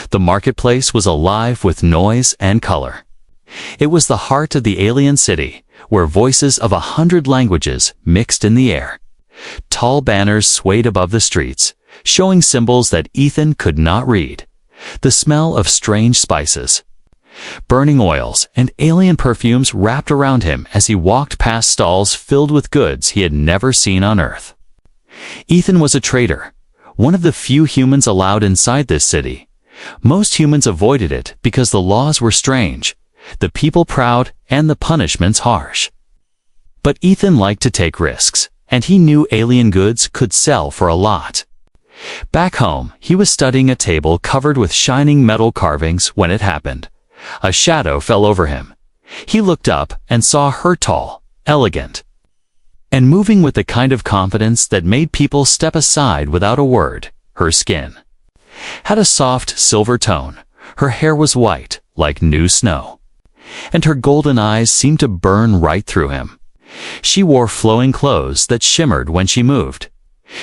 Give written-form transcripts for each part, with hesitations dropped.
The marketplace was alive with noise and color. It was the heart of the alien city, where voices of 100 languages mixed in the air. Tall banners swayed above the streets, showing symbols that Ethan could not read. The smell of strange spices, burning oils, and alien perfumes wrapped around him as he walked past stalls filled with goods he had never seen on Earth. Ethan was a trader, one of the few humans allowed inside this city. Most humans avoided it because the laws were strange, the people proud, and the punishments harsh. But Ethan liked to take risks, and he knew alien goods could sell for a lot. Back home, he was studying a table covered with shining metal carvings when it happened. A shadow fell over him. He looked up and saw her tall, elegant, and moving with the kind of confidence that made people step aside without a word. Her skin had a soft silver tone. Her hair was white, like new snow, and her golden eyes seemed to burn right through him. She wore flowing clothes that shimmered when she moved.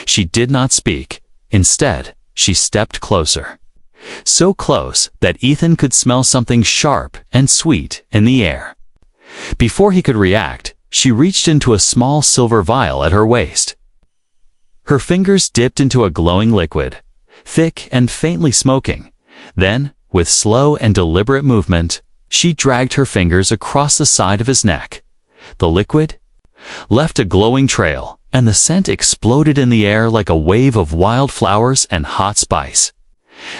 She did not speak. Instead, she stepped closer. So close that Ethan could smell something sharp and sweet in the air. Before he could react, she reached into a small silver vial at her waist. Her fingers dipped into a glowing liquid, thick and faintly smoking. Then, with slow and deliberate movement, she dragged her fingers across the side of his neck. The liquid left a glowing trail, and the scent exploded in the air like a wave of wild flowers and hot spice.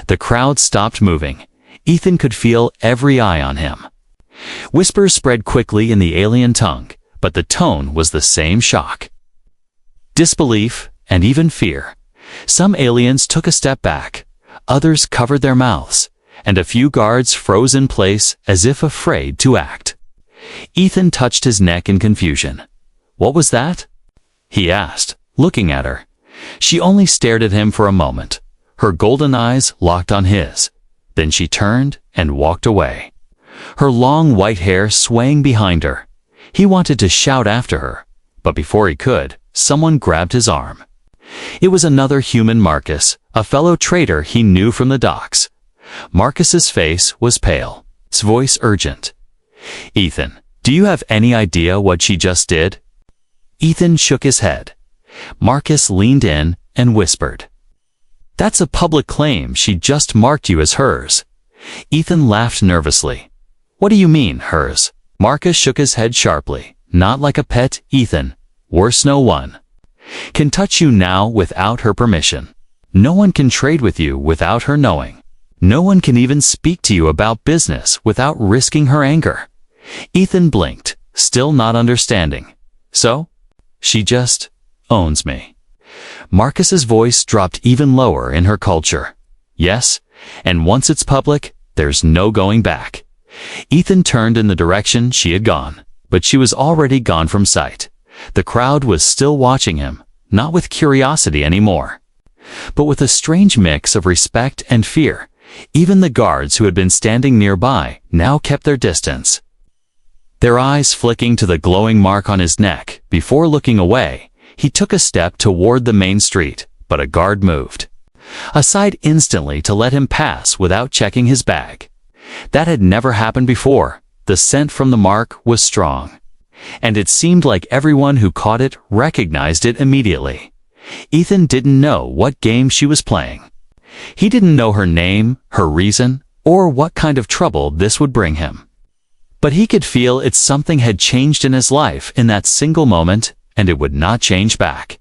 The crowd stopped moving. Ethan could feel every eye on him. Whispers spread quickly in the alien tongue, but the tone was the same: shock, disbelief, and even fear. Some aliens took a step back, others covered their mouths, and a few guards froze in place as if afraid to act. Ethan touched his neck in confusion. "What was that?" he asked, looking at her. She only stared at him for a moment. Her golden eyes locked on his. Then she turned and walked away, her long white hair swaying behind her. He wanted to shout after her, but before he could, someone grabbed his arm. It was another human, Marcus, a fellow trader he knew from the docks. Marcus's face was pale, his voice urgent. "Ethan, do you have any idea what she just did?" Ethan shook his head. Marcus leaned in and whispered, "That's a public claim. She just marked you as hers." Ethan laughed nervously. "What do you mean, hers?" Marcus shook his head sharply. "Not like a pet, Ethan. Worse, no one can touch you now without her permission. No one can trade with you without her knowing. No one can even speak to you about business without risking her anger." Ethan blinked, still not understanding. "So? She just owns me." Marcus's voice dropped even lower. "In her culture, yes, and once it's public, there's no going back." Ethan turned in the direction she had gone, but she was already gone from sight. The crowd was still watching him, not with curiosity anymore, but with a strange mix of respect and fear. Even the guards who had been standing nearby now kept their distance, their eyes flicking to the glowing mark on his neck. Before looking away, he took a step toward the main street, but a guard moved aside instantly to let him pass without checking his bag. That had never happened before. The scent from the mark was strong, and it seemed like everyone who caught it recognized it immediately. Ethan didn't know what game she was playing. He didn't know her name, her reason, or what kind of trouble this would bring him. But he could feel it. Something had changed in his life in that single moment, and it would not change back.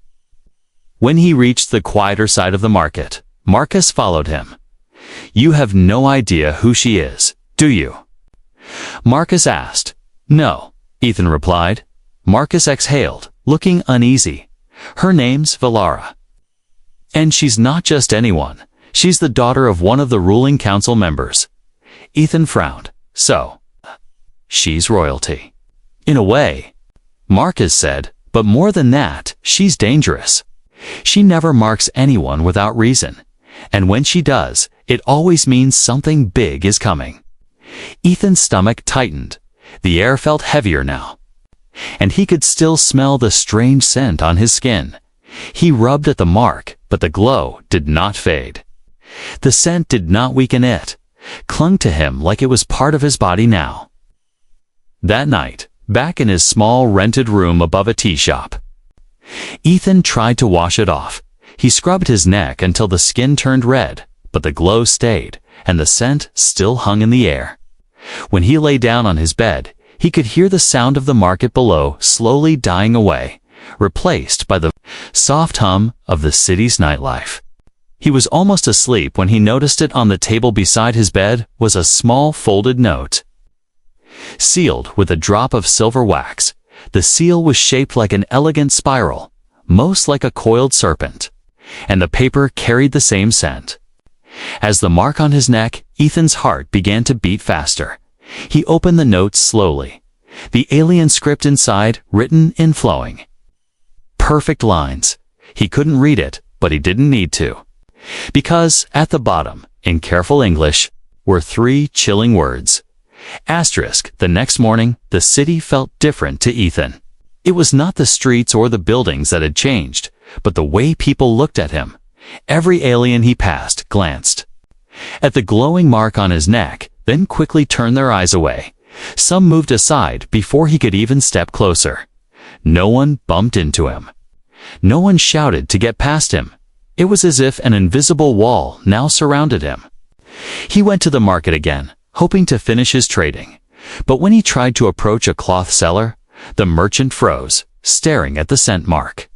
When he reached the quieter side of the market, Marcus followed him. "You have no idea who she is, do you?" Marcus asked. "No," Ethan replied. Marcus exhaled, looking uneasy. "Her name's Valara. And she's not just anyone. She's the daughter of one of the ruling council members." Ethan frowned. "So, she's royalty." "In a way," Marcus said, "but more than that, she's dangerous. She never marks anyone without reason, and when she does, it always means something big is coming." Ethan's stomach tightened. The air felt heavier now, and he could still smell the strange scent on his skin. He rubbed at the mark, but the glow did not fade. The scent did not weaken it, clung to him like it was part of his body now. That night, back in his small rented room above a tea shop, Ethan tried to wash it off. He scrubbed his neck until the skin turned red, but the glow stayed, and the scent still hung in the air. When he lay down on his bed, he could hear the sound of the market below slowly dying away, replaced by the soft hum of the city's nightlife. He was almost asleep when he noticed it on the table beside his bed was a small folded note. Sealed with a drop of silver wax, the seal was shaped like an elegant spiral, most like a coiled serpent, and the paper carried the same scent. As the mark on his neck, Ethan's heart began to beat faster. He opened the note slowly. The alien script inside, written in flowing, perfect lines. He couldn't read it, but he didn't need to. Because at the bottom, in careful English, were 3 chilling words. Asterisk. The next morning, the city felt different to Ethan. It was not the streets or the buildings that had changed, but the way people looked at him. Every alien he passed glanced at the glowing mark on his neck, then quickly turned their eyes away. Some moved aside before he could even step closer. No one bumped into him. No one shouted to get past him. It was as if an invisible wall now surrounded him. He went to the market again, hoping to finish his trading. But when he tried to approach a cloth seller, the merchant froze, staring at the scent mark.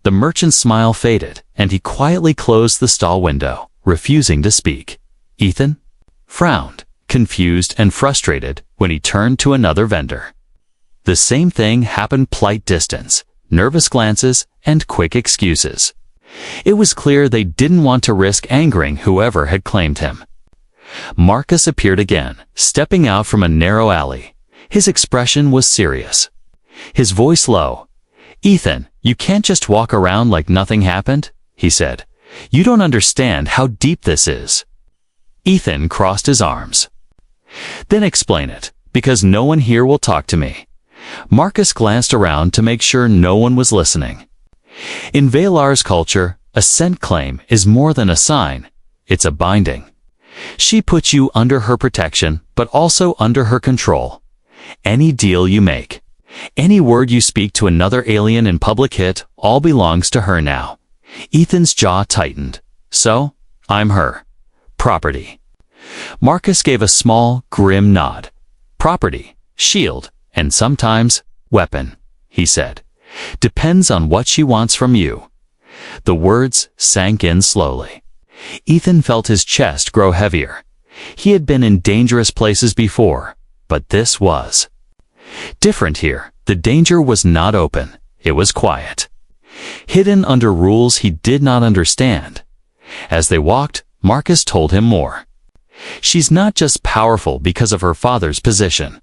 The merchant's smile faded, and he quietly closed the stall window, refusing to speak. Ethan frowned, confused and frustrated, when he turned to another vendor. The same thing happened: polite distance, nervous glances, and quick excuses. It was clear they didn't want to risk angering whoever had claimed him. Marcus appeared again, stepping out from a narrow alley. His expression was serious, his voice low. "Ethan, you can't just walk around like nothing happened," he said. "You don't understand how deep this is." Ethan crossed his arms. "Then explain it, because no one here will talk to me." Marcus glanced around to make sure no one was listening. In Valar's culture, a scent claim is more than a sign, it's a binding. She puts you under her protection, but also under her control. Any deal you make, any word you speak to another alien in public, it all belongs to her now. Ethan's jaw tightened. "So, I'm her property." Marcus gave a small, grim nod. "Property, shield, and sometimes weapon," he said. "Depends on what she wants from you." The words sank in slowly. Ethan felt his chest grow heavier. He had been in dangerous places before, but this was different here. The danger was not open, it was quiet, hidden under rules he did not understand. As they walked, Marcus told him more. "She's not just powerful because of her father's position,"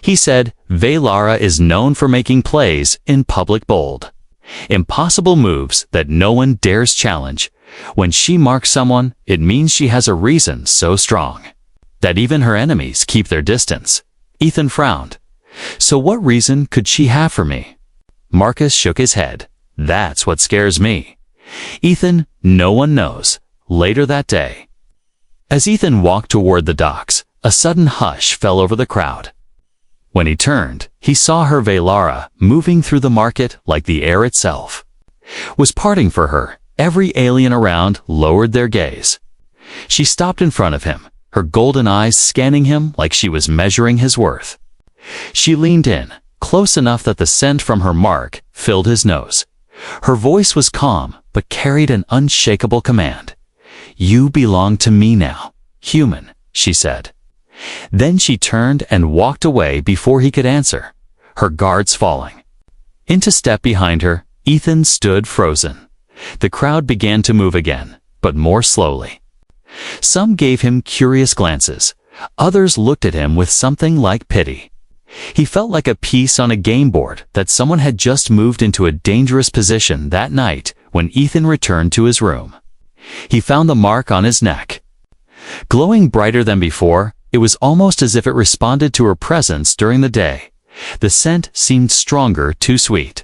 he said. "Valara is known for making plays in public, bold, impossible moves that no one dares challenge. When she marks someone, it means she has a reason so strong that even her enemies keep their distance." Ethan frowned. "So what reason could she have for me?" Marcus shook his head. "That's what scares me." "Ethan, no one knows." Later that day, as Ethan walked toward the docks, a sudden hush fell over the crowd. When he turned, he saw her. Valara, moving through the market like the air itself, was parting for her. Every alien around lowered their gaze. She stopped in front of him, her golden eyes scanning him like she was measuring his worth. She leaned in, close enough that the scent from her mark filled his nose. Her voice was calm, but carried an unshakable command. "You belong to me now, human," she said. Then she turned and walked away before he could answer, her guards falling. Into step behind her, Ethan stood frozen. The crowd began to move again, but more slowly. Some gave him curious glances. Others looked at him with something like pity. He felt like a piece on a game board that someone had just moved into a dangerous position. That night, when Ethan returned to his room, he found the mark on his neck. Glowing brighter than before, it was almost as if it responded to her presence during the day. The scent seemed stronger, too sweet,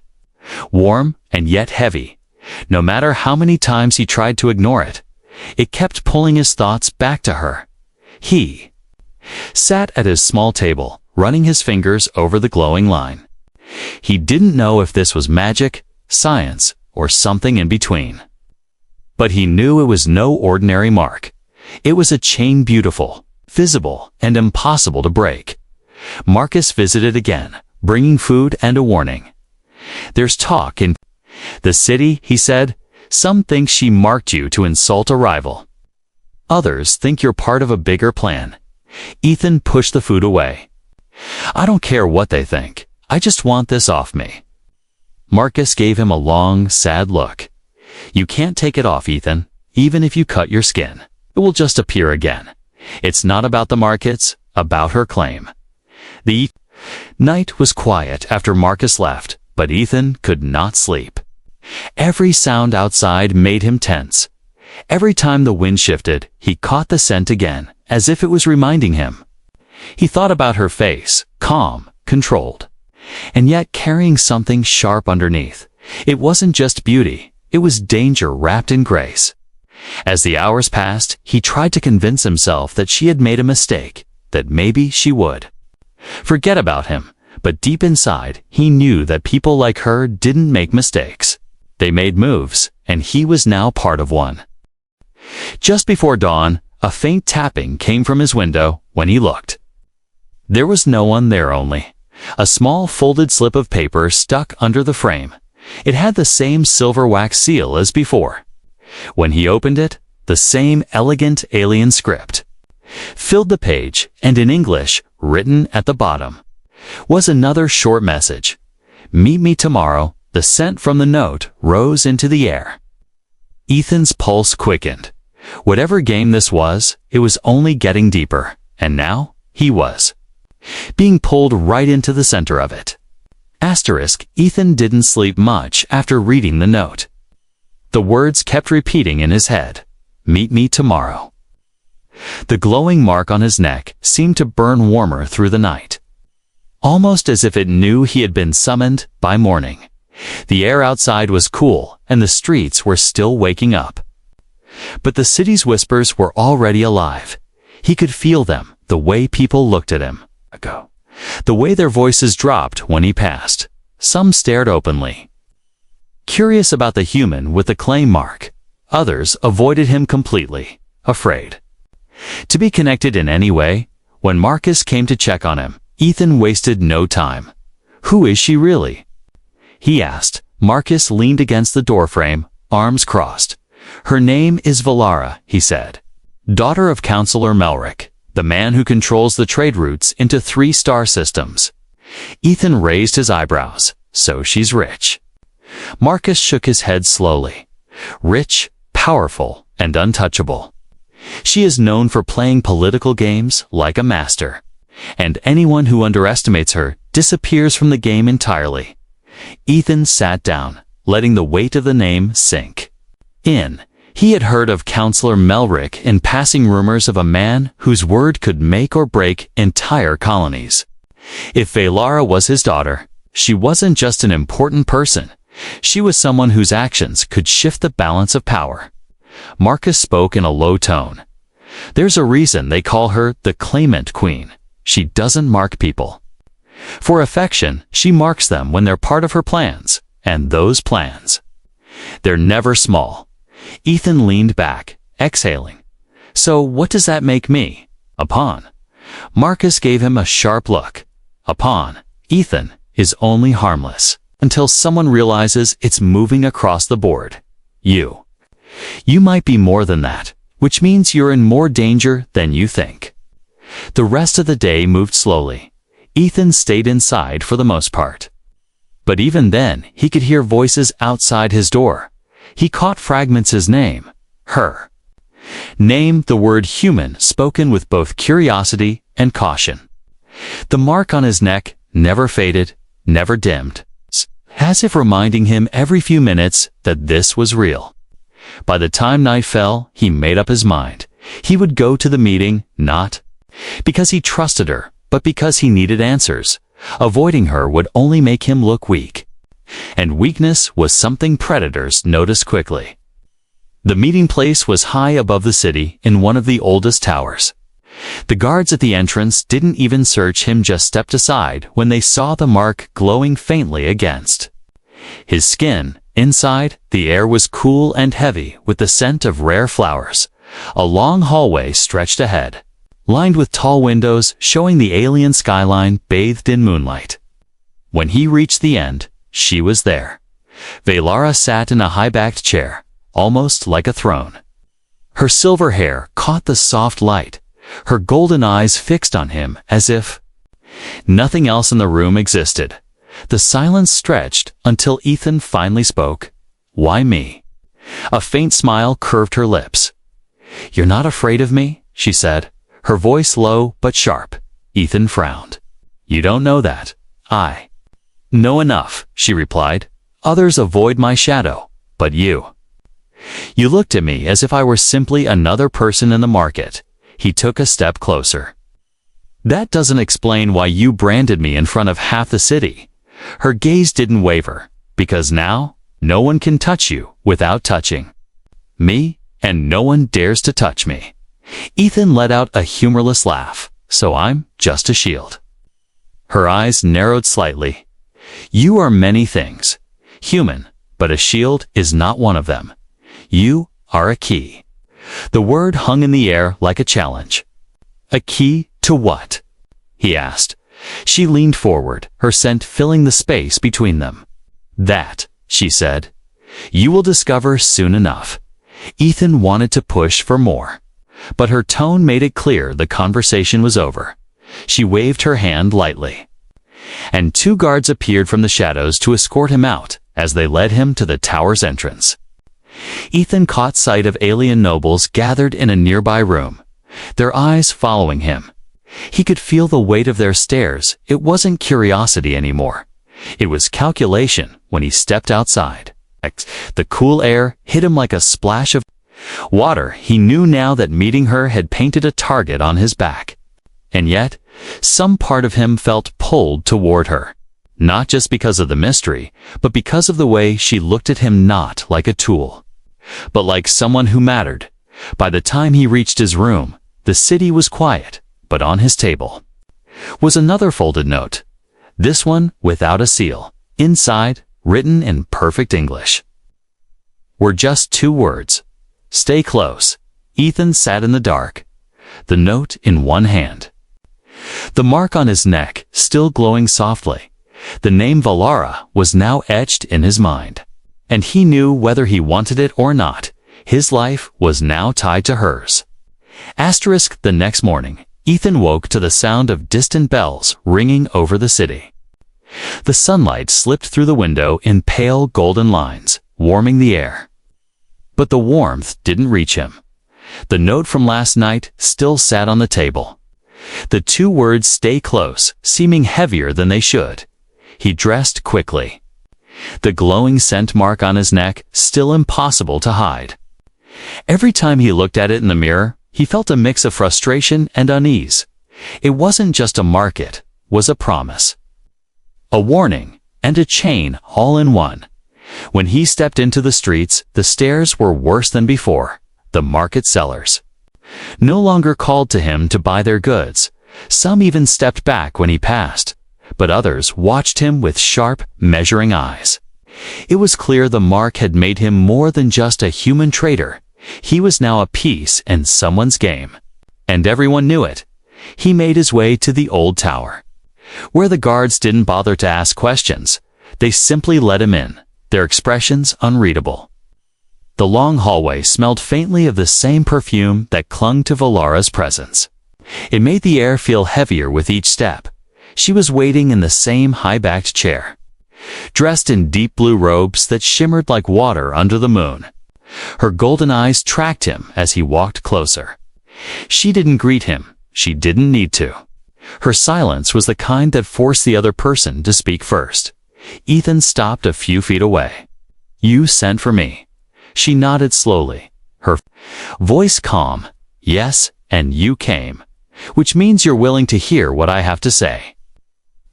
warm, and yet heavy. No matter how many times he tried to ignore it, It kept pulling his thoughts back to her. He sat at his small table, running his fingers over the glowing line. He didn't know if this was magic, science, or something in between. But he knew it was no ordinary mark. It was a chain beautiful, visible, and impossible to break. Marcus visited again, bringing food and a warning. "There's talk in the city," he said. "Some think she marked you to insult a rival. Others think you're part of a bigger plan." Ethan pushed the food away. "I don't care what they think. I just want this off me." Marcus gave him a long, sad look. "You can't take it off, Ethan. Even if you cut your skin, it will just appear again. It's not about the mark, it's about her claim." The night was quiet after Marcus left, but Ethan could not sleep. Every sound outside made him tense. Every time the wind shifted, he caught the scent again, as if it was reminding him. He thought about her face, calm, controlled, and yet carrying something sharp underneath. It wasn't just beauty, it was danger wrapped in grace. As the hours passed, he tried to convince himself that she had made a mistake, that maybe she would forget about him, but deep inside, he knew that people like her didn't make mistakes. They made moves, and he was now part of one. Just before dawn, a faint tapping came from his window. When he looked, there was no one there, only a small folded slip of paper stuck under the frame. It had the same silver wax seal as before. When he opened it, the same elegant alien script filled the page, and in English, written at the bottom, was another short message. "Meet me tomorrow." The scent from the note rose into the air. Ethan's pulse quickened. Whatever game this was, it was only getting deeper, and now he was being pulled right into the center of it. Ethan didn't sleep much after reading the note. The words kept repeating in his head. "Meet me tomorrow." The glowing mark on his neck seemed to burn warmer through the night, almost as if it knew he had been summoned by morning. The air outside was cool, and the streets were still waking up. But the city's whispers were already alive. He could feel them, the way people looked at him. The way their voices dropped when he passed. Some stared openly, curious about the human with the claim mark. Others avoided him completely, afraid to be connected in any way. When Marcus came to check on him, Ethan wasted no time. "Who is she really?" he asked. Marcus leaned against the doorframe, arms crossed. "Her name is Valara," he said. "Daughter of Counselor Melrick, the man who controls the trade routes into 3 star systems." Ethan raised his eyebrows. "So she's rich." Marcus shook his head slowly. "Rich, powerful, and untouchable. She is known for playing political games like a master, and anyone who underestimates her disappears from the game entirely." Ethan sat down, letting the weight of the name sink in. He had heard of Counselor Melrick in passing rumors of a man whose word could make or break entire colonies. If Valara was his daughter, she wasn't just an important person. She was someone whose actions could shift the balance of power. Marcus spoke in a low tone. "There's a reason they call her the Claimant Queen. She doesn't mark people for affection, she marks them when they're part of her plans, and those plans, they're never small." Ethan leaned back, exhaling. "So what does that make me? A pawn?" Marcus gave him a sharp look. "A pawn, Ethan, is only harmless until someone realizes it's moving across the board. You might be more than that, which means you're in more danger than you think." The rest of the day moved slowly. Ethan stayed inside for the most part. But even then, he could hear voices outside his door. He caught fragments his name, her name, the word human spoken with both curiosity and caution. The mark on his neck never faded, never dimmed, as if reminding him every few minutes that this was real. By the time night fell, he made up his mind. He would go to the meeting, not because he trusted her, but because he needed answers. Avoiding her would only make him look weak. And weakness was something predators noticed quickly. The meeting place was high above the city in one of the oldest towers. The guards at the entrance didn't even search him, just stepped aside when they saw the mark glowing faintly against his skin. Inside, the air was cool and heavy with the scent of rare flowers. A long hallway stretched ahead, lined with tall windows showing the alien skyline bathed in moonlight. When he reached the end, she was there. Valara sat in a high-backed chair, almost like a throne. Her silver hair caught the soft light, her golden eyes fixed on him as if nothing else in the room existed. The silence stretched until Ethan finally spoke. "Why me?" A faint smile curved her lips. "You're not afraid of me?" she said, her voice low but sharp. Ethan frowned. "You don't know that. I know enough," she replied. "Others avoid my shadow, but you looked at me as if I were simply another person in the market." He took a step closer. "That doesn't explain why you branded me in front of half the city." Her gaze didn't waver. "Because now, no one can touch you without touching me, and no one dares to touch me." Ethan let out a humorless laugh. "So I'm just a shield." Her eyes narrowed slightly. "You are many things. Human, but a shield is not one of them. You are a key." The word hung in the air like a challenge. "A key to what?" he asked. She leaned forward, her scent filling the space between them. "That," she said, "you will discover soon enough." Ethan wanted to push for more, but her tone made it clear the conversation was over. She waved her hand lightly, and two guards appeared from the shadows to escort him out as they led him to the tower's entrance. Ethan caught sight of alien nobles gathered in a nearby room, their eyes following him. He could feel the weight of their stares. It wasn't curiosity anymore. It was calculation. When he stepped outside, the cool air hit him like a splash of water. He knew now that meeting her had painted a target on his back. And yet, some part of him felt pulled toward her. Not just because of the mystery, but because of the way she looked at him, not like a tool, but like someone who mattered. By the time he reached his room, the city was quiet, but on his table was another folded note, this one without a seal. Inside, written in perfect English, were just two words: "Stay close." Ethan sat in the dark, the note in one hand, the mark on his neck still glowing softly. The name Valara was now etched in his mind, and he knew whether he wanted it or not, his life was now tied to hers. The next morning, Ethan woke to the sound of distant bells ringing over the city. The sunlight slipped through the window in pale golden lines, warming the air. But the warmth didn't reach him. The note from last night still sat on the table. The two words "stay close" seeming heavier than they should. He dressed quickly, the glowing scent mark on his neck still impossible to hide. Every time he looked at it in the mirror, he felt a mix of frustration and unease. It wasn't just a mark, it was a promise, a warning, and a chain all in one. When he stepped into the streets, the stares were worse than before. The market sellers no longer called to him to buy their goods. Some even stepped back when he passed, but others watched him with sharp, measuring eyes. It was clear the mark had made him more than just a human trader. He was now a piece in someone's game, and everyone knew it. He made his way to the old tower, where the guards didn't bother to ask questions. They simply let him in, their expressions unreadable. The long hallway smelled faintly of the same perfume that clung to Valara's presence. It made the air feel heavier with each step. She was waiting in the same high-backed chair, dressed in deep blue robes that shimmered like water under the moon. Her golden eyes tracked him as he walked closer. She didn't greet him. She didn't need to. Her silence was the kind that forced the other person to speak first. Ethan stopped a few feet away. "You sent for me." She nodded slowly, her voice calm. "Yes, and you came, which means you're willing to hear what I have to say."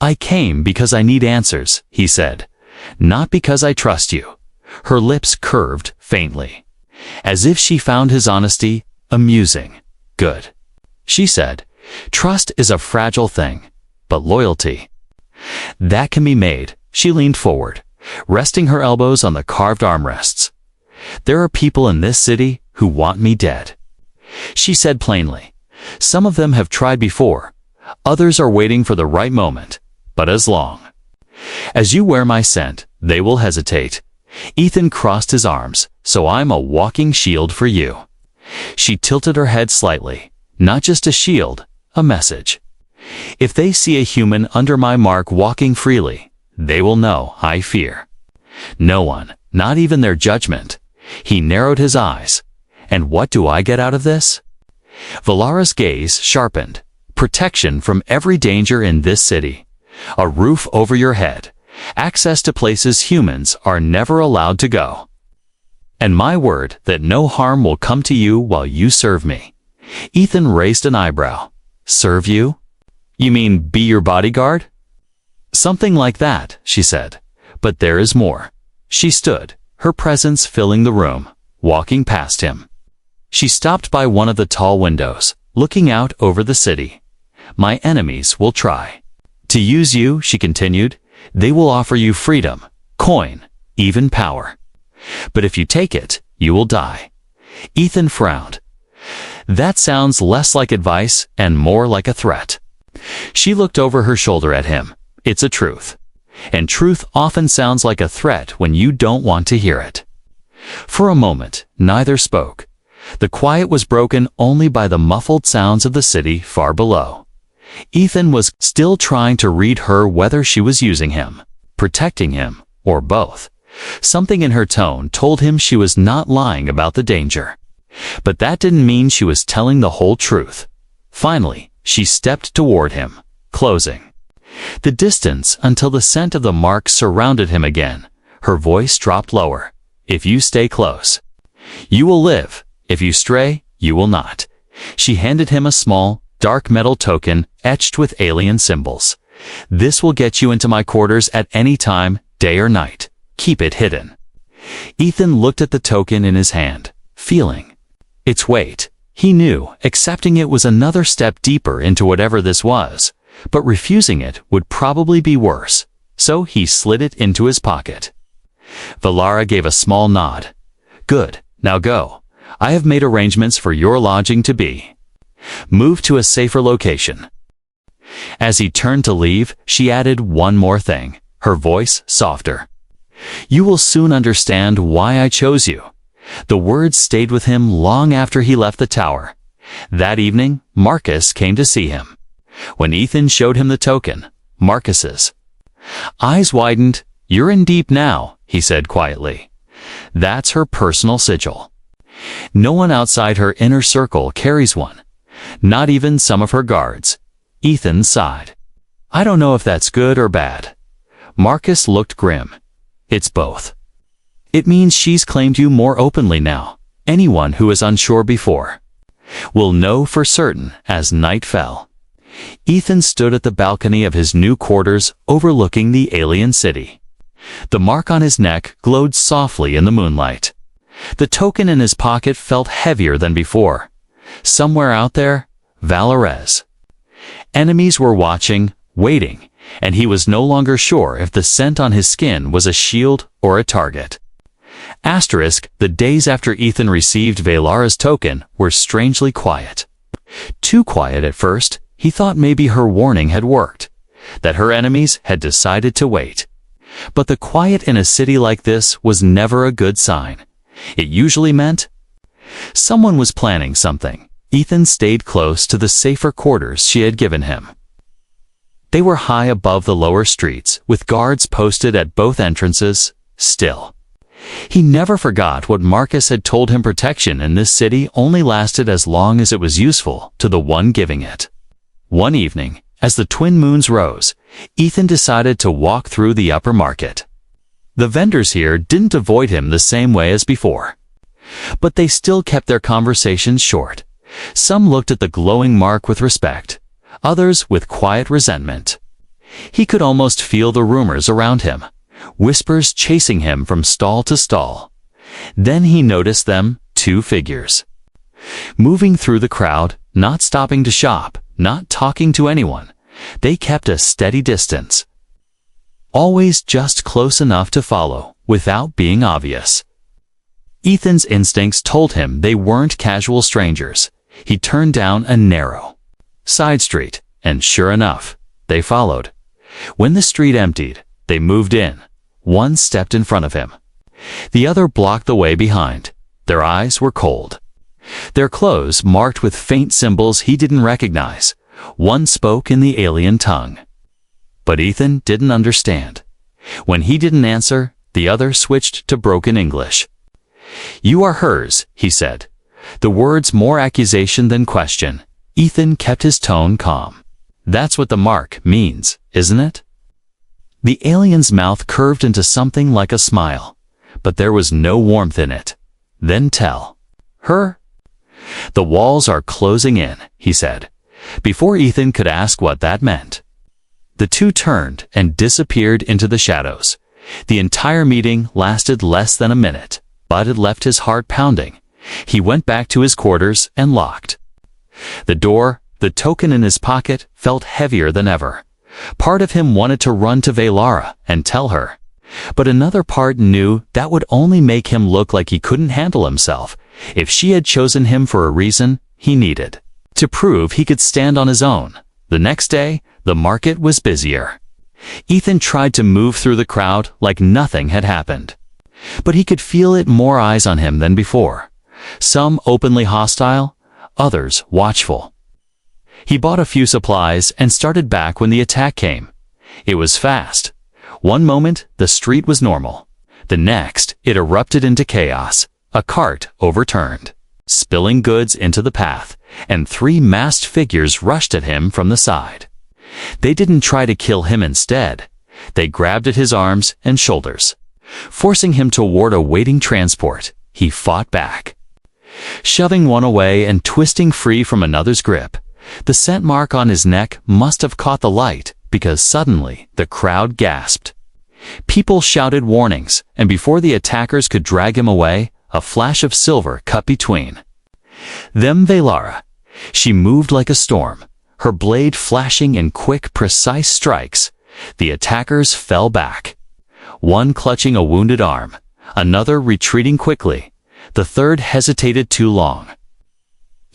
"I came because I need answers," he said, "not because I trust you." Her lips curved faintly. as if she found his honesty amusing. "Good," she said. "Trust is a fragile thing, but loyalty, that can be made." She leaned forward, resting her elbows on the carved armrests. "There are people in this city who want me dead," she said plainly. "Some of them have tried before. Others are waiting for the right moment. But as long as you wear my scent, they will hesitate." Ethan crossed his arms. "So I'm a walking shield for you." She tilted her head slightly. "Not just a shield, a message. If they see a human under my mark walking freely, they will know I fear no one, not even their judgment." He narrowed his eyes. "And what do I get out of this?" Valara's gaze sharpened. "Protection from every danger in this city. A roof over your head. Access to places humans are never allowed to go. And my word that no harm will come to you while you serve me." Ethan raised an eyebrow. "Serve you? You mean be your bodyguard?" "Something like that," she said. "But there is more." She stood, her presence filling the room, walking past him. She stopped by one of the tall windows, looking out over the city. "My enemies will try to use you," she continued. "They will offer you freedom, coin, even power. But if you take it, you will die." Ethan frowned. "That sounds less like advice and more like a threat." She looked over her shoulder at him. "It's a truth. And truth often sounds like a threat when you don't want to hear it." For a moment, neither spoke. The quiet was broken only by the muffled sounds of the city far below. Ethan was still trying to read her, whether she was using him, protecting him, or both. Something in her tone told him she was not lying about the danger. But that didn't mean she was telling the whole truth. Finally, she stepped toward him, closing the distance until the scent of the mark surrounded him again. Her voice dropped lower. "If you stay close, you will live. If you stray, you will not." She handed him a small, dark metal token etched with alien symbols. "This will get you into my quarters at any time, day or night. Keep it hidden." Ethan looked at the token in his hand, feeling its weight. He knew accepting it was another step deeper into whatever this was, but refusing it would probably be worse, so he slid it into his pocket. Valara gave a small nod. "Good, now go. I have made arrangements for your lodging to be moved to a safer location." As he turned to leave, she added one more thing, her voice softer. "You will soon understand why I chose you." The words stayed with him long after he left the tower. That evening, Marcus came to see him. When Ethan showed him the token, Marcus's eyes widened. "You're in deep now," he said quietly. "That's her personal sigil. No one outside her inner circle carries one, not even some of her guards." Ethan sighed. "I don't know if that's good or bad." Marcus looked grim. "It's both. It means she's claimed you more openly now. Anyone who was unsure before will know for certain as night fell." Ethan stood at the balcony of his new quarters overlooking the alien city. The mark on his neck glowed softly in the moonlight. The token in his pocket felt heavier than before. Somewhere out there, Valara's enemies were watching, waiting, and he was no longer sure if the scent on his skin was a shield or a target. The days after Ethan received Valara's token were strangely quiet. Too quiet at first. He thought maybe her warning had worked, that her enemies had decided to wait. But the quiet in a city like this was never a good sign. It usually meant someone was planning something. Ethan stayed close to the safer quarters she had given him. They were high above the lower streets, with guards posted at both entrances. Still, he never forgot what Marcus had told him. Protection in this city only lasted as long as it was useful to the one giving it. One evening, as the twin moons rose, Ethan decided to walk through the upper market. The vendors here didn't avoid him the same way as before, but they still kept their conversations short. Some looked at the glowing mark with respect, others with quiet resentment. He could almost feel the rumors around him, whispers chasing him from stall to stall. Then he noticed them, two figures. Moving through the crowd, not stopping to shop, not talking to anyone, they kept a steady distance. Always just close enough to follow, without being obvious. Ethan's instincts told him they weren't casual strangers. He turned down a narrow side street, and sure enough, they followed. When the street emptied, they moved in. One stepped in front of him. The other blocked the way behind. Their eyes were cold. Their clothes marked with faint symbols he didn't recognize. One spoke in the alien tongue. But Ethan didn't understand. When he didn't answer, the other switched to broken English. "You are hers," he said. The words more accusation than question. Ethan kept his tone calm. "That's what the mark means, isn't it?" The alien's mouth curved into something like a smile, but there was no warmth in it. "Then tell her." "The walls are closing in," he said, before Ethan could ask what that meant. The two turned and disappeared into the shadows. The entire meeting lasted less than a minute, but it left his heart pounding. He went back to his quarters and locked the door. The token in his pocket felt heavier than ever. Part of him wanted to run to Velara and tell her, but another part knew that would only make him look like he couldn't handle himself. If she had chosen him for a reason, he needed to prove he could stand on his own. The next day, the market was busier. Ethan tried to move through the crowd like nothing had happened. But he could feel it, more eyes on him than before. Some openly hostile, others watchful. He bought a few supplies and started back when the attack came. It was fast. One moment, the street was normal. The next, it erupted into chaos. A cart overturned, spilling goods into the path, and three masked figures rushed at him from the side. They didn't try to kill him instead. They grabbed at his arms and shoulders, forcing him toward a waiting transport. He fought back, shoving one away and twisting free from another's grip. The scent mark on his neck must have caught the light, because suddenly the crowd gasped. People shouted warnings, and before the attackers could drag him away, a flash of silver cut between them Velara. She moved like a storm, her blade flashing in quick, precise strikes. The attackers fell back, one clutching a wounded arm, another retreating quickly. The third hesitated too long,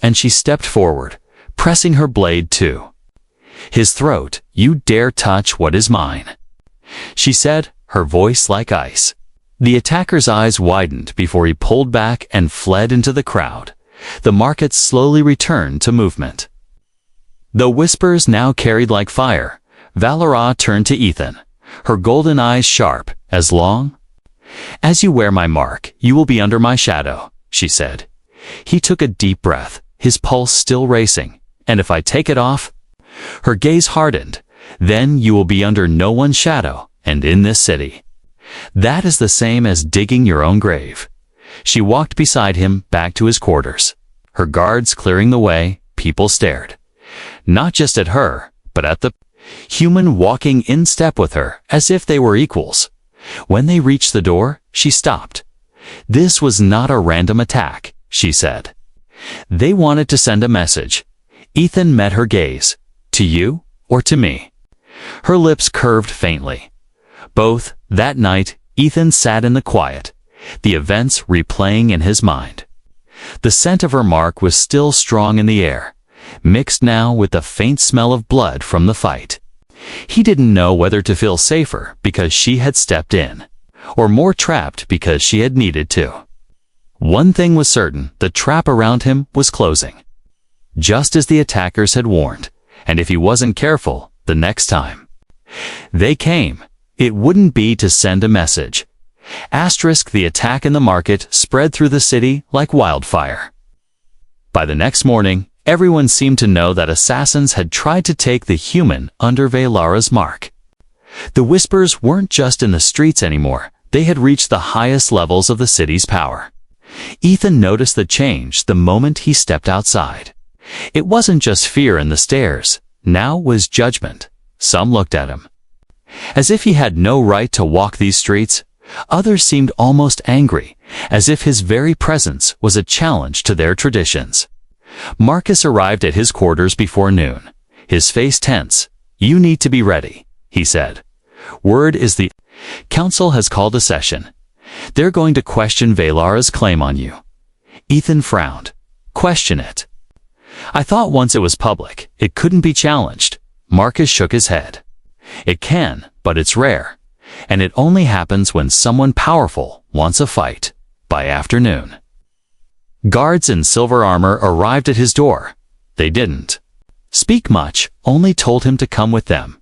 and she stepped forward, pressing her blade to his throat. "You dare touch what is mine," she said, her voice like ice. The attacker's eyes widened before he pulled back and fled into the crowd. The market slowly returned to movement. Though whispers now carried like fire, Velara turned to Ethan, her golden eyes sharp. "As long as you wear my mark, you will be under my shadow," she said. He took a deep breath, his pulse still racing. "And if I take it off?" Her gaze hardened. "Then you will be under no one's shadow, and in this city. That is the same as digging your own grave." She walked beside him back to his quarters, her guards clearing the way. People stared, not just at her, but at the human walking in step with her, as if they were equals. When they reached the door, she stopped. "This was not a random attack," she said. "They wanted to send a message." Ethan met her gaze. "To you, or to me?" Her lips curved faintly. Both. That night, Ethan sat in the quiet, the events replaying in his mind. The scent of her mark was still strong in the air, mixed now with the faint smell of blood from the fight. He didn't know whether to feel safer because she had stepped in, or more trapped because she had needed to. One thing was certain, the trap around him was closing, just as the attackers had warned, and if he wasn't careful, the next time they came, it wouldn't be to send a message. The attack in the market spread through the city like wildfire. By the next morning, everyone seemed to know that assassins had tried to take the human under Velara's mark. The whispers weren't just in the streets anymore. They had reached the highest levels of the city's power. Ethan noticed the change the moment he stepped outside. It wasn't just fear in the stares. Now was judgment. Some looked at him as if he had no right to walk these streets. Others seemed almost angry, as if his very presence was a challenge to their traditions. Marcus arrived at his quarters before noon, his face tense. "You need to be ready," he said. "Word is the council has called a session. They're going to question Valara's claim on you." Ethan frowned. "Question it? I thought once it was public, it couldn't be challenged." Marcus shook his head. "It can, but it's rare. And it only happens when someone powerful wants a fight. By afternoon." Guards in silver armor arrived at his door. They didn't speak much, only told him to come with them.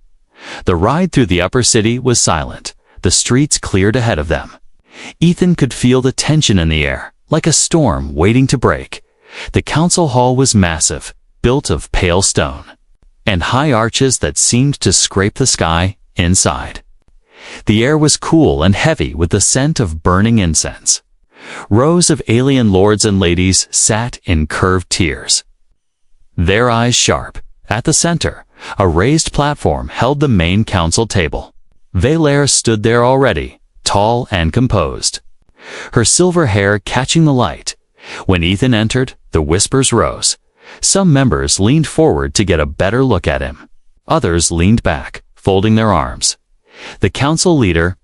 The ride through the upper city was silent, the streets cleared ahead of them. Ethan could feel the tension in the air, like a storm waiting to break. The council hall was massive, built of pale stone, and high arches that seemed to scrape the sky inside. The air was cool and heavy with the scent of burning incense. Rows of alien lords and ladies sat in curved tiers, their eyes sharp. At the center, a raised platform held the main council table. Valara stood there already, tall and composed, her silver hair catching the light. When Ethan entered, the whispers rose. Some members leaned forward to get a better look at him. Others leaned back, folding their arms. The council leader,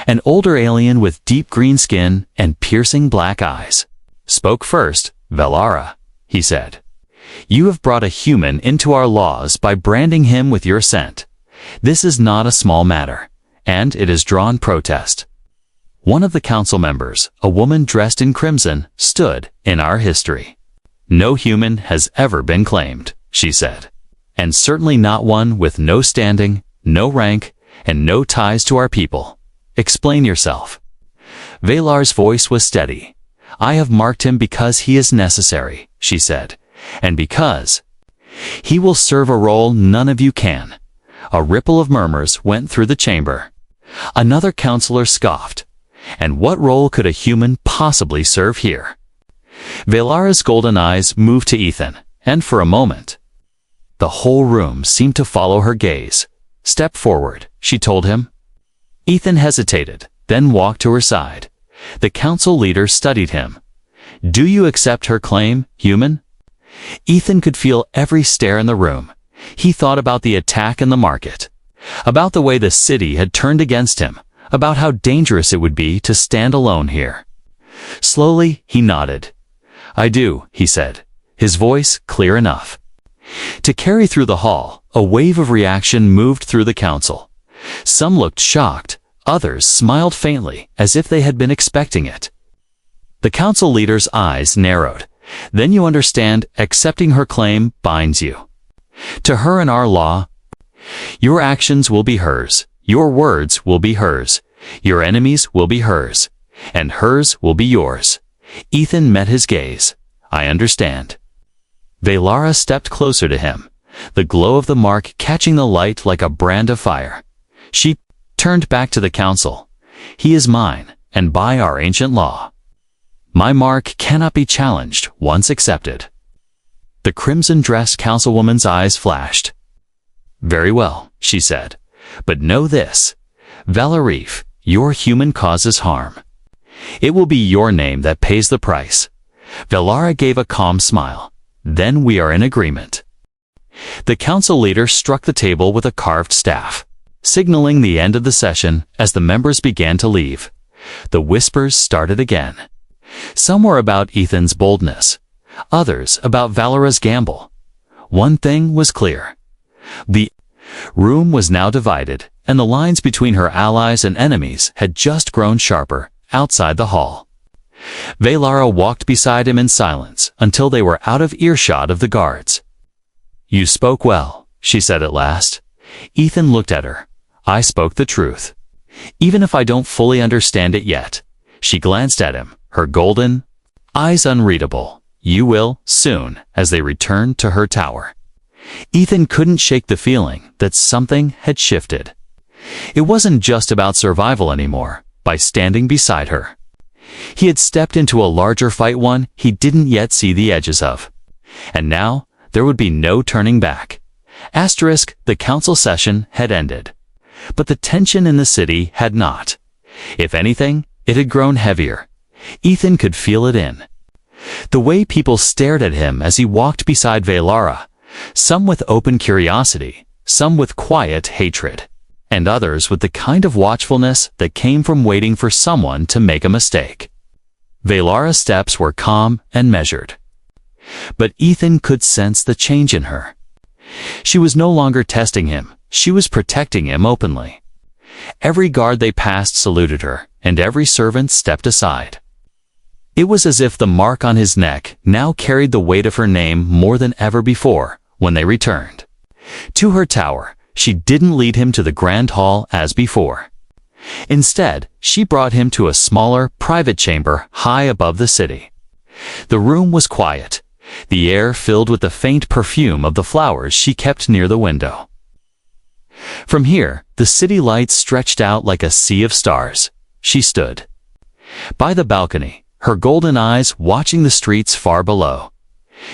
an older alien with deep green skin and piercing black eyes, spoke first. "Valara," he said, "you have brought a human into our laws by branding him with your scent. This is not a small matter, and it has drawn protest." One of the council members, a woman dressed in crimson, stood. "In our history, no human has ever been claimed," she said, "and certainly not one with no standing, no rank, and no ties to our people. Explain yourself." Valar's voice was steady. "I have marked him because he is necessary," she said, "and because he will serve a role none of you can." A ripple of murmurs went through the chamber. Another counselor scoffed. "And what role could a human possibly serve here?" Valara's golden eyes moved to Ethan, and for a moment, the whole room seemed to follow her gaze. "Step forward," she told him. Ethan hesitated, then walked to her side. The council leader studied him. "Do you accept her claim, human?" Ethan could feel every stare in the room. He thought about the attack in the market, about the way the city had turned against him, about how dangerous it would be to stand alone here. Slowly, he nodded. "I do," he said, his voice clear enough to carry through the hall. A wave of reaction moved through the council. Some looked shocked, others smiled faintly, as if they had been expecting it. The council leader's eyes narrowed. "Then you understand, accepting her claim binds you to her and our law. Your actions will be hers, your words will be hers, your enemies will be hers, and hers will be yours." Ethan met his gaze. "I understand." Valara stepped closer to him, the glow of the mark catching the light like a brand of fire. She turned back to the council. "He is mine, and by our ancient law, my mark cannot be challenged once accepted." The crimson-dressed councilwoman's eyes flashed. "Very well," she said, "but know this. Valarif, your human causes harm. It will be your name that pays the price." Valara gave a calm smile. "Then we are in agreement." The council leader struck the table with a carved staff, signaling the end of the session as the members began to leave. The whispers started again. Some were about Ethan's boldness, others about Valara's gamble. One thing was clear. The room was now divided, and the lines between her allies and enemies had just grown sharper outside the hall. Valara walked beside him in silence until they were out of earshot of the guards. "You spoke well," she said at last. Ethan looked at her. "I spoke the truth, even if I don't fully understand it yet." She glanced at him, her golden eyes unreadable. "You will, soon," as they returned to her tower. Ethan couldn't shake the feeling that something had shifted. It wasn't just about survival anymore. By standing beside her, he had stepped into a larger fight, one he didn't yet see the edges of. And now, there would be no turning back. The council session had ended. But the tension in the city had not. If anything, it had grown heavier. Ethan could feel it in the way people stared at him as he walked beside Valara, some with open curiosity, some with quiet hatred, and others with the kind of watchfulness that came from waiting for someone to make a mistake. Valara's steps were calm and measured, but Ethan could sense the change in her. She was no longer testing him, she was protecting him openly. Every guard they passed saluted her, and every servant stepped aside. It was as if the mark on his neck now carried the weight of her name more than ever before. When they returned to her tower, she didn't lead him to the grand hall as before. Instead, she brought him to a smaller, private chamber high above the city. The room was quiet, the air filled with the faint perfume of the flowers she kept near the window. From here, the city lights stretched out like a sea of stars. She stood by the balcony, her golden eyes watching the streets far below.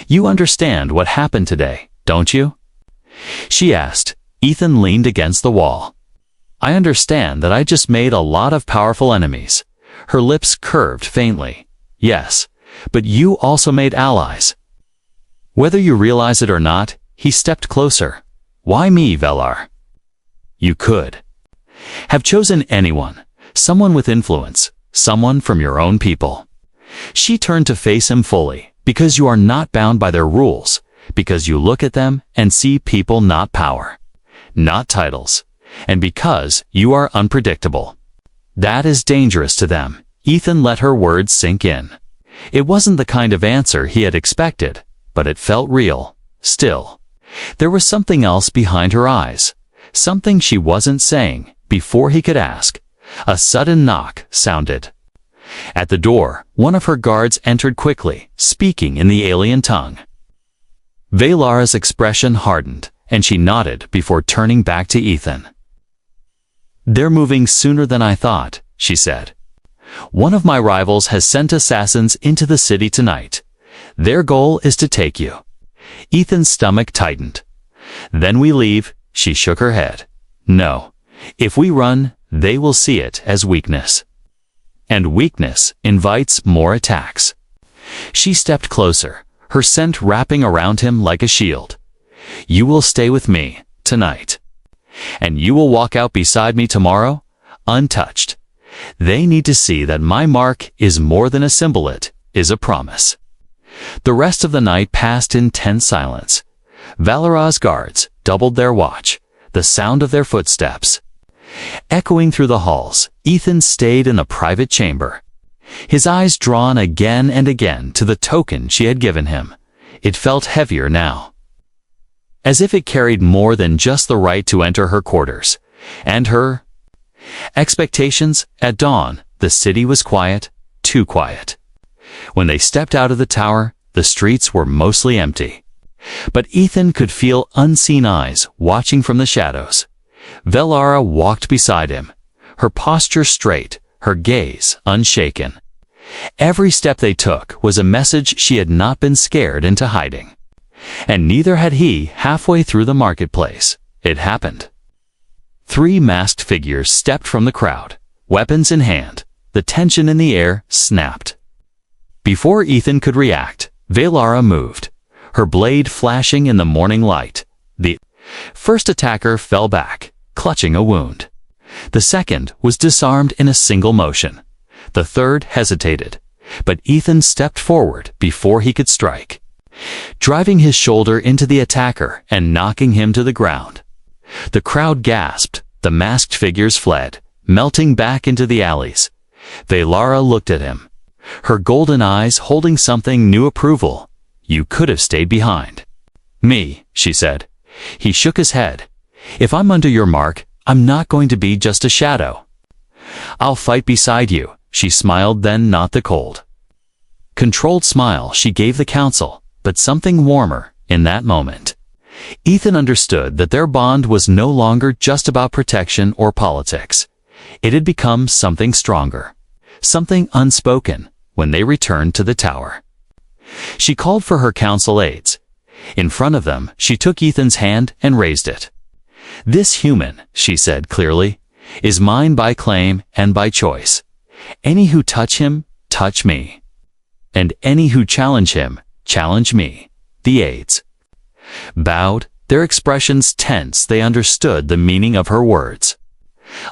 "You understand what happened today, don't you?" she asked. Ethan leaned against the wall. "I understand that I just made a lot of powerful enemies." Her lips curved faintly. "Yes, but you also made allies." Whether you realize it or not, he stepped closer. "Why me, Valar? You could have chosen anyone, someone with influence, someone from your own people." She turned to face him fully. "Because you are not bound by their rules, because you look at them and see people, not power, not titles, and because you are unpredictable. That is dangerous to them." Ethan let her words sink in. It wasn't the kind of answer he had expected, but it felt real. Still, there was something else behind her eyes, something she wasn't saying. Before he could ask, a sudden knock sounded. At the door, one of her guards entered quickly, speaking in the alien tongue. Valara's expression hardened, and she nodded before turning back to Ethan. "They're moving sooner than I thought," she said. "One of my rivals has sent assassins into the city tonight. Their goal is to take you." Ethan's stomach tightened. "Then we leave," she shook her head. "No. If we run, they will see it as weakness. And weakness invites more attacks." She stepped closer, her scent wrapping around him like a shield. "You will stay with me tonight. And you will walk out beside me tomorrow, untouched. They need to see that my mark is more than a symbol, it is a promise." The rest of the night passed in tense silence. Valara's guards doubled their watch, the sound of their footsteps echoing through the halls. Ethan stayed in the private chamber, his eyes drawn again and again to the token she had given him. It felt heavier now, as if it carried more than just the right to enter her quarters and her expectations. At dawn, the city was quiet, too quiet. When they stepped out of the tower, the streets were mostly empty. But Ethan could feel unseen eyes watching from the shadows. Valara walked beside him, her posture straight, her gaze unshaken. Every step they took was a message she had not been scared into hiding. And neither had he. Halfway through the marketplace, it happened. 3 masked figures stepped from the crowd, weapons in hand. The tension in the air snapped. Before Ethan could react, Valara moved, her blade flashing in the morning light. The first attacker fell back, clutching a wound. The second was disarmed in a single motion. The third hesitated, but Ethan stepped forward before he could strike, driving his shoulder into the attacker and knocking him to the ground. The crowd gasped, the masked figures fled, melting back into the alleys. Valara looked at him, her golden eyes holding something new. Approval. "You could have stayed behind." "Me," she said. He shook his head. "If I'm under your mark, I'm not going to be just a shadow. I'll fight beside you." She smiled, then not the cold, controlled smile she gave the council, but something warmer in that moment. Ethan understood that their bond was no longer just about protection or politics. It had become something stronger, something unspoken. When they returned to the tower, she called for her council aides. In front of them, she took Ethan's hand and raised it. "This human," she said clearly, is mine by claim and by choice. Any who touch him, touch me. And any who challenge him, challenge me. The aides bowed, their expressions tense. They understood the meaning of her words.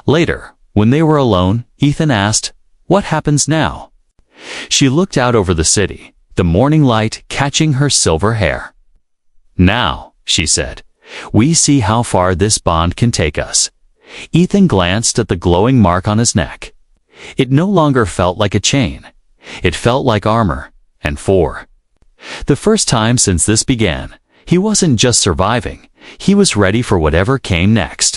Later, when they were alone, Ethan asked, "What happens now?" She looked out over the city, the morning light catching her silver hair. "Now," she said, "we see how far this bond can take us." Ethan glanced at the glowing mark on his neck. It no longer felt like a chain. It felt like armor. And for the first time since this began, he wasn't just surviving, he was ready for whatever came next.